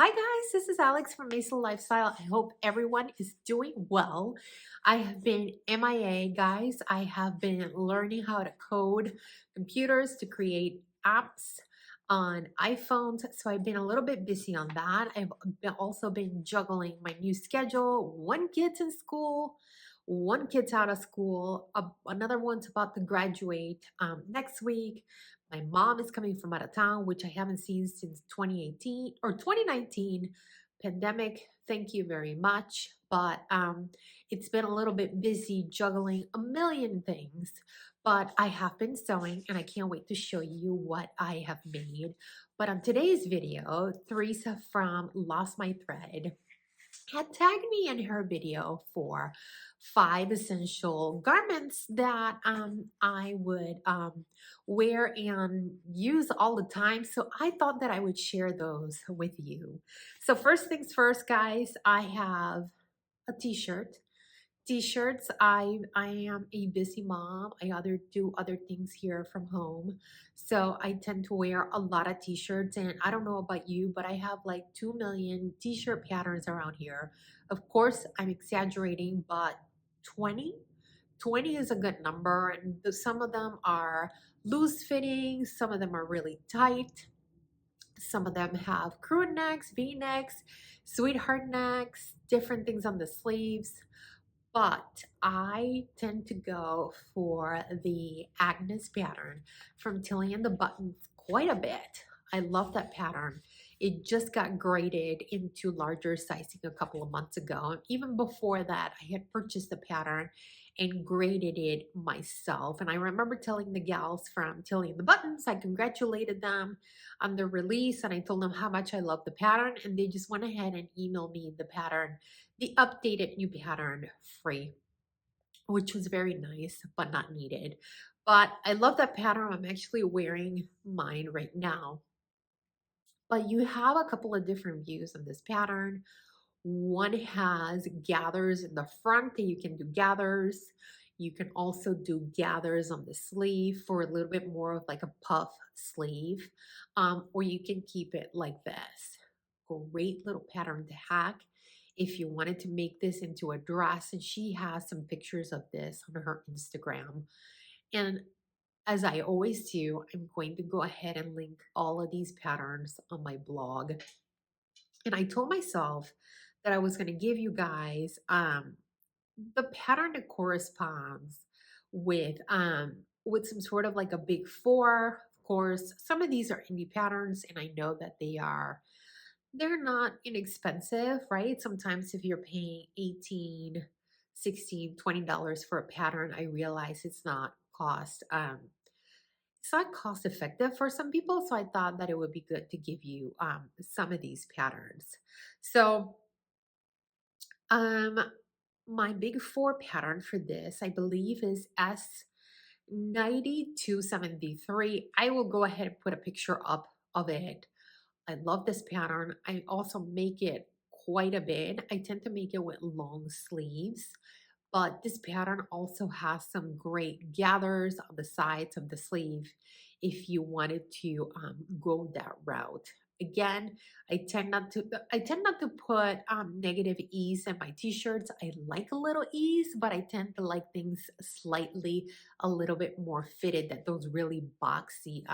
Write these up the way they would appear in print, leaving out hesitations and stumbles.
Hi guys, this is Alex from Mason Lifestyle. I hope everyone is doing well. I have been MIA, guys. I have been learning how to code computers to create apps on iPhones. So I've been a little bit busy on that. Also been juggling my new schedule. One kid's in school, one kid's out of school, another one's about to graduate next week. My mom is coming from out of town, which I haven't seen since 2018 or 2019 pandemic. Thank you very much. But it's been a little bit busy juggling a million things. But I have been sewing and I can't wait to show you what I have made. But on today's video, Theresa from Lost My Thread had tagged me in her video for 5 essential garments that I would wear and use all the time. So I thought that I would share those with you. So first things first, guys, I have a t-shirt. T-shirts. I am a busy mom. I do other things here from home. So I tend to wear a lot of t-shirts, and I don't know about you, but I have like 2 million t-shirt patterns around here. Of course, I'm exaggerating, but 20 20 is a good number, and some of them are loose fitting, some of them are really tight. Some of them have crew necks, V-necks, sweetheart necks, different things on the sleeves, but I tend to go for the Agnes pattern from Tilly and the Buttons quite a bit. I love that pattern. It just got graded into larger sizing a couple of months ago. And even before that, I had purchased the pattern and graded it myself. And I remember telling the gals from Tilly and the Buttons, I congratulated them on the release and I told them how much I love the pattern. And they just went ahead and emailed me the pattern, the updated new pattern, free, which was very nice, but not needed. But I love that pattern. I'm actually wearing mine right now. But you have a couple of different views on this pattern. One has gathers in the front that you can do gathers. You can also do gathers on the sleeve for a little bit more of like a puff sleeve, or you can keep it like this. Great little pattern to hack if you wanted to make this into a dress. And she has some pictures of this on her Instagram. And as I always do, I'm going to go ahead and link all of these patterns on my blog. And I told myself that I was going to give you guys the pattern that corresponds with some sort of like a big four. Of course, some of these are indie patterns, and I know that they're not inexpensive, right? Sometimes if you're paying 18, 16, $20 for a pattern, I realize it's not cost effective for some people. So I thought that it would be good to give you some of these patterns. So um, my big four pattern for this, I believe, is S9273. I will go ahead and put a picture up of it. I love this pattern. I also make it quite a bit. I tend to make it with long sleeves, but this pattern also has some great gathers on the sides of the sleeve if you wanted to go that route. Again, I tend not to put negative ease in my t-shirts. I like a little ease, but I tend to like things slightly a little bit more fitted, that those really boxy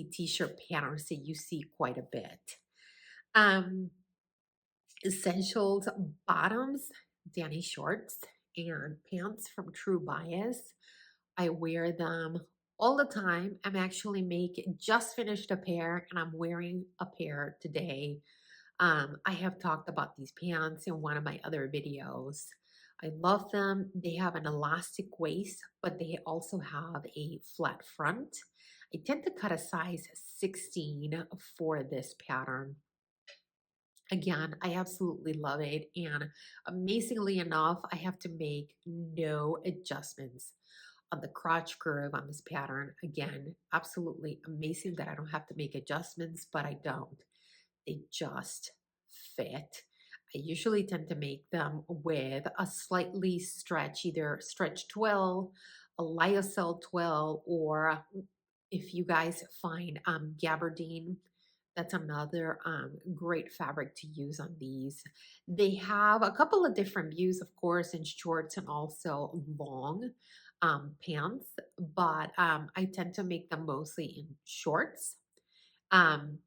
t-shirt patterns that you see quite a bit. Um, Essentials bottoms, Dani shorts, and pants from True Bias. I wear them all the time. I'm actually just finished a pair and I'm wearing a pair today. I have talked about these pants in one of my other videos. I love them. They have an elastic waist, but they also have a flat front. I tend to cut a size 16 for this pattern. Again, I absolutely love it. And amazingly enough, I have to make no adjustments on the crotch curve on this pattern. Again, absolutely amazing that I don't have to make adjustments, but I don't. They just fit. I usually tend to make them with a slightly either stretch twill, a lyocell twill, or if you guys find gabardine That's another great fabric to use on these. They have a couple of different views, of course, in shorts and also long pants, but I tend to make them mostly in shorts. Um,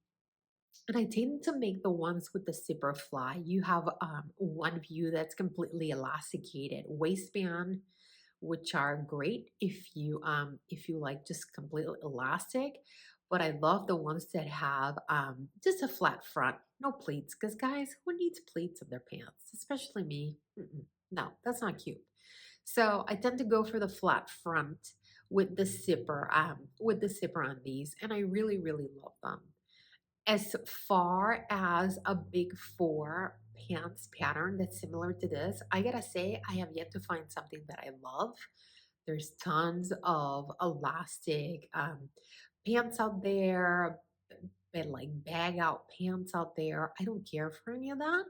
and I tend to make the ones with the zipper fly. You have one view that's completely elasticated waistband, which are great if you like just completely elastic. But I love the ones that have just a flat front, no pleats. Because guys, who needs pleats in their pants? Especially me. Mm-mm. No, that's not cute. So I tend to go for the flat front with the zipper on these, and I really, really love them. As far as a big four pants pattern that's similar to this, I gotta say, I have yet to find something that I love. There's tons of elastic pants out there, but like bag out pants out there. I don't care for any of that,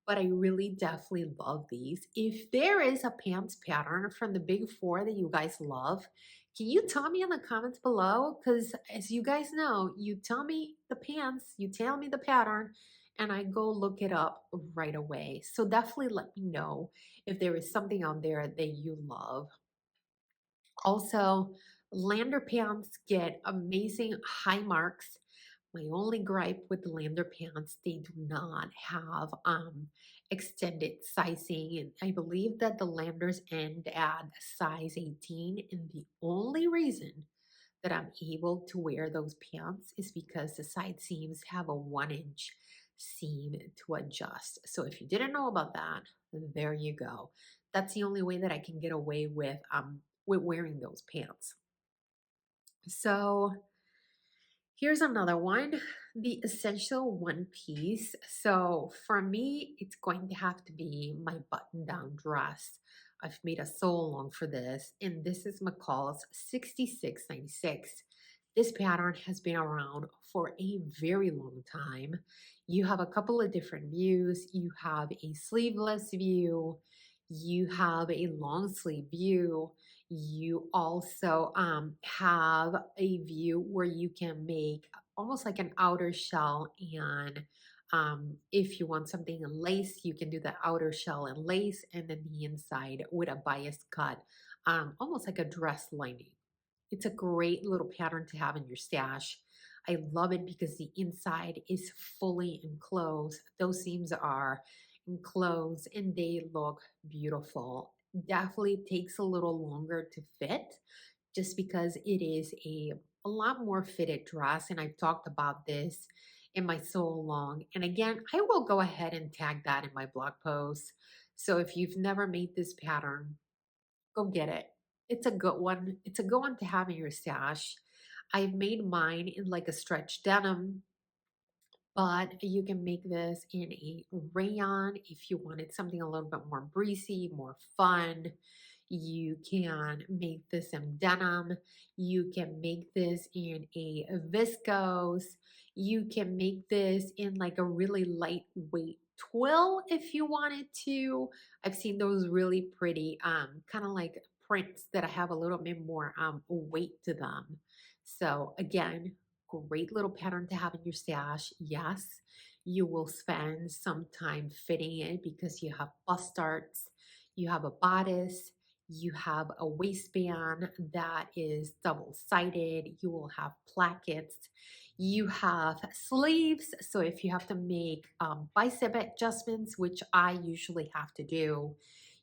but I really definitely love these. If there is a pants pattern from the big four that you guys love, can you tell me in the comments below? Because as you guys know, you tell me the pants, you tell me the pattern, and I go look it up right away. So definitely let me know if there is something out there that you love. Also, lander pants get amazing high marks. My only gripe with the lander pants, they do not have extended sizing. And I believe that the landers end at size 18. And the only reason that I'm able to wear those pants is because the side seams have a 1 inch seam to adjust. So if you didn't know about that, there you go. That's the only way that I can get away with wearing those pants. So here's another one, the essential one piece. So for me, it's going to have to be my button down dress. I've made a sew along for this, and this is McCalls 6696. This pattern has been around for a very long time. You have a couple of different views. You have a sleeveless view, you have a long sleeve view, you also have a view where you can make almost like an outer shell, and if you want something in lace, you can do the outer shell in lace, and then the inside with a bias cut, almost like a dress lining. It's a great little pattern to have in your stash. I love it because the inside is fully enclosed. Those seams are enclosed and they look beautiful. Definitely takes a little longer to fit just because it is a lot more fitted dress. And I've talked about this in my sew along. And again, I will go ahead and tag that in my blog post. So if you've never made this pattern, go get it. It's a good one. It's a good one to have in your stash. I've made mine in like a stretch denim, but you can make this in a rayon if you wanted something a little bit more breezy, more fun. You can make this in denim. You can make this in a viscose. You can make this in like a really lightweight twill if you wanted to. I've seen those really pretty, kind of like prints that have a little bit more weight to them. So again, great little pattern to have in your stash. Yes, you will spend some time fitting it because you have bust darts, you have a bodice, you have a waistband that is double-sided, you will have plackets, you have sleeves. So if you have to make bicep adjustments, which I usually have to do,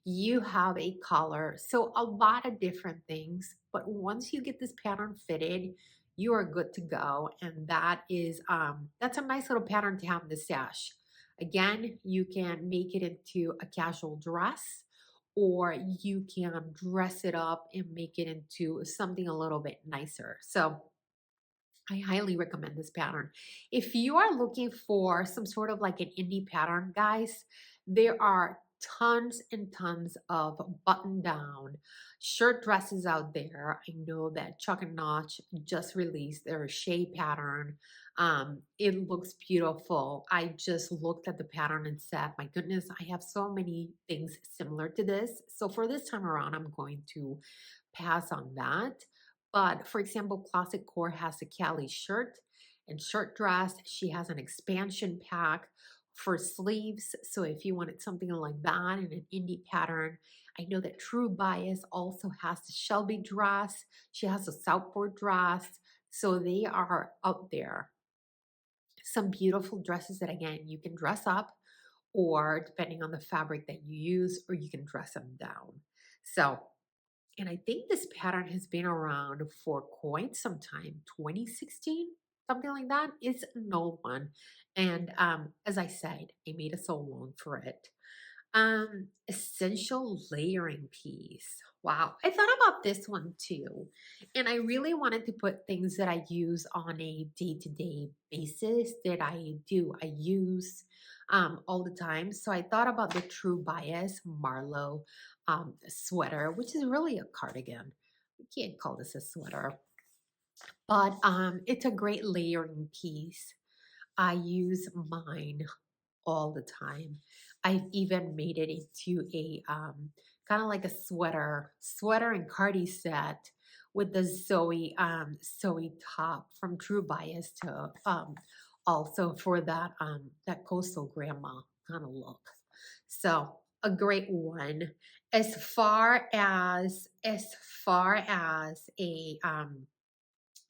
you have a collar. So a lot of different things. But once you get this pattern fitted, you are good to go. And that's a nice little pattern to have in the stash. Again, you can make it into a casual dress, or you can dress it up and make it into something a little bit nicer. So I highly recommend this pattern. If you are looking for some sort of like an indie pattern, guys, there are tons and tons of button down shirt dresses out there. I know that Chuck and Notch just released their Shea pattern. It looks beautiful. I just looked at the pattern and said, my goodness, I have so many things similar to this. So for this time around, I'm going to pass on that. But for example, Classic Core has a Cali shirt. and shirt dress. She has an expansion pack for sleeves. So if you wanted something like that in an indie pattern, I know that True Bias also has the Shelby dress. She has a Southport dress. So they are out there. Some beautiful dresses that, again, you can dress up, or depending on the fabric that you use, or you can dress them down. So, and I think this pattern has been around for quite some time, 2016, something like that. It's an old one. And as I said, I made a sewing along for it. Essential layering piece. Wow. I thought about this one too. And I really wanted to put things that I use on a day-to-day basis that I do. I use all the time. So I thought about the True Bias Marlo sweater, which is really a cardigan. We can't call this a sweater, but it's a great layering piece. I use mine all the time. I've even made it into a kind of like a sweater and cardi set with the Zoe top from True Bias to also for that coastal grandma kind of look. So a great one. As far as a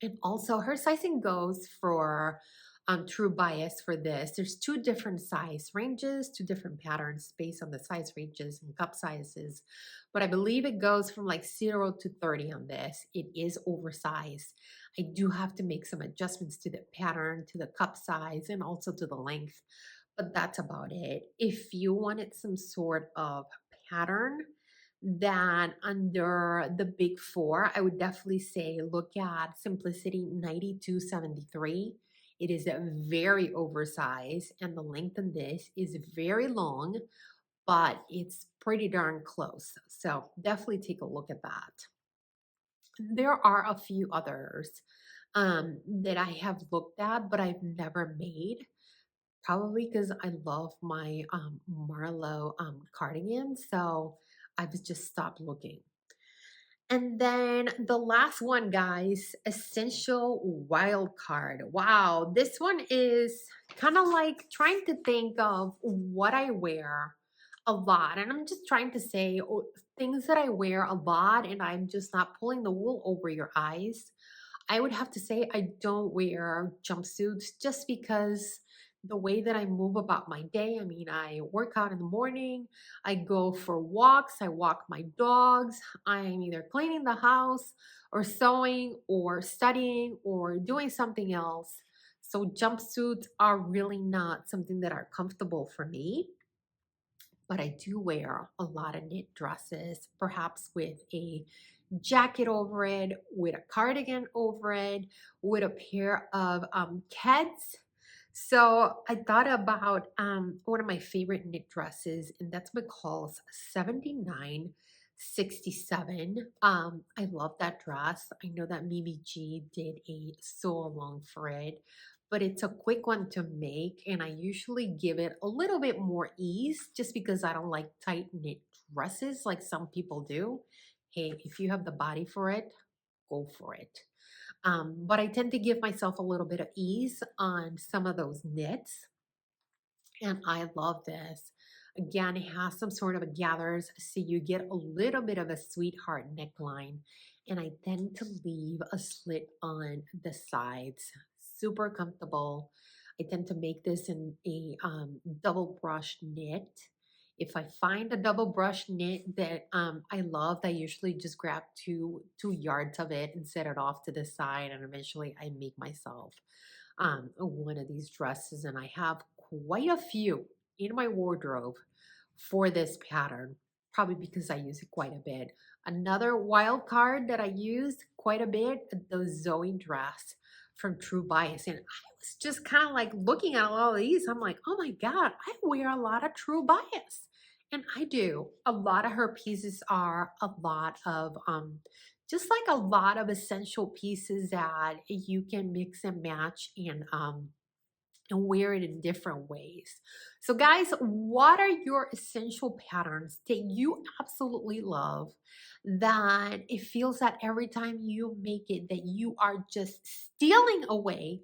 and also her sizing goes for True Bias for this. There's two different size ranges, two different patterns based on the size ranges and cup sizes. But I believe it goes from like 0 to 30 on this. It is oversized. I do have to make some adjustments to the pattern, to the cup size, and also to the length. But that's about it. If you wanted some sort of pattern, that under the big four, I would definitely say look at Simplicity 9273. It is a very oversized, and the length in this is very long, but it's pretty darn close. So definitely take a look at that. There are a few others that I have looked at, but I've never made. Probably because I love my Marlo cardigan, so I've just stopped looking. And then the last one, guys, Essential Wildcard. Wow, this one is kind of like trying to think of what I wear a lot. And I'm just trying to say things that I wear a lot, and I'm just not pulling the wool over your eyes. I would have to say I don't wear jumpsuits just because the way that I move about my day. I mean, I work out in the morning, I go for walks, I walk my dogs, I'm either cleaning the house or sewing or studying or doing something else. So jumpsuits are really not something that are comfortable for me, but I do wear a lot of knit dresses, perhaps with a jacket over it, with a cardigan over it, with a pair of Keds. So I thought about one of my favorite knit dresses, and that's McCalls 7967. I love that dress. I know that Mimi G did a sew along for it, but it's a quick one to make, and I usually give it a little bit more ease just because I don't like tight knit dresses like some people do. Hey, if you have the body for it, go for it. But I tend to give myself a little bit of ease on some of those knits, and I love this. Again, it has some sort of a gathers, so you get a little bit of a sweetheart neckline, and I tend to leave a slit on the sides. Super comfortable. I tend to make this in a double brush knit. If I find a double brush knit that I love, I usually just grab two yards of it and set it off to the side, and eventually I make myself one of these dresses, and I have quite a few in my wardrobe for this pattern, probably because I use it quite a bit. Another wild card that I used quite a bit, the Zoe dress from True Bias. And I was just kind of like looking at all of these. I'm like, oh my God, I wear a lot of True Bias. And I do. A lot of her pieces are a lot of just like a lot of essential pieces that you can mix and match and wear it in different ways. So, guys, what are your essential patterns that you absolutely love? That it feels that every time you make it, that you are just stealing away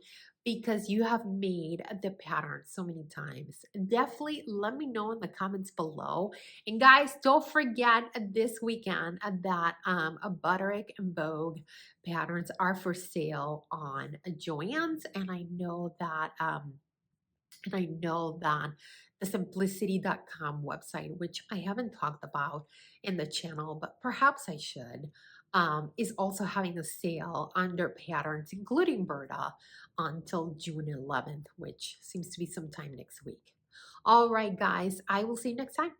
because you have made the pattern so many times. Definitely let me know in the comments below. And guys, don't forget this weekend that a Butterick and Vogue patterns are for sale on Joann's, and I know that the simplicity.com website, which I haven't talked about in the channel, but perhaps I should, is also having a sale under patterns, including Berta, until June 11th, which seems to be sometime next week. All right, guys, I will see you next time.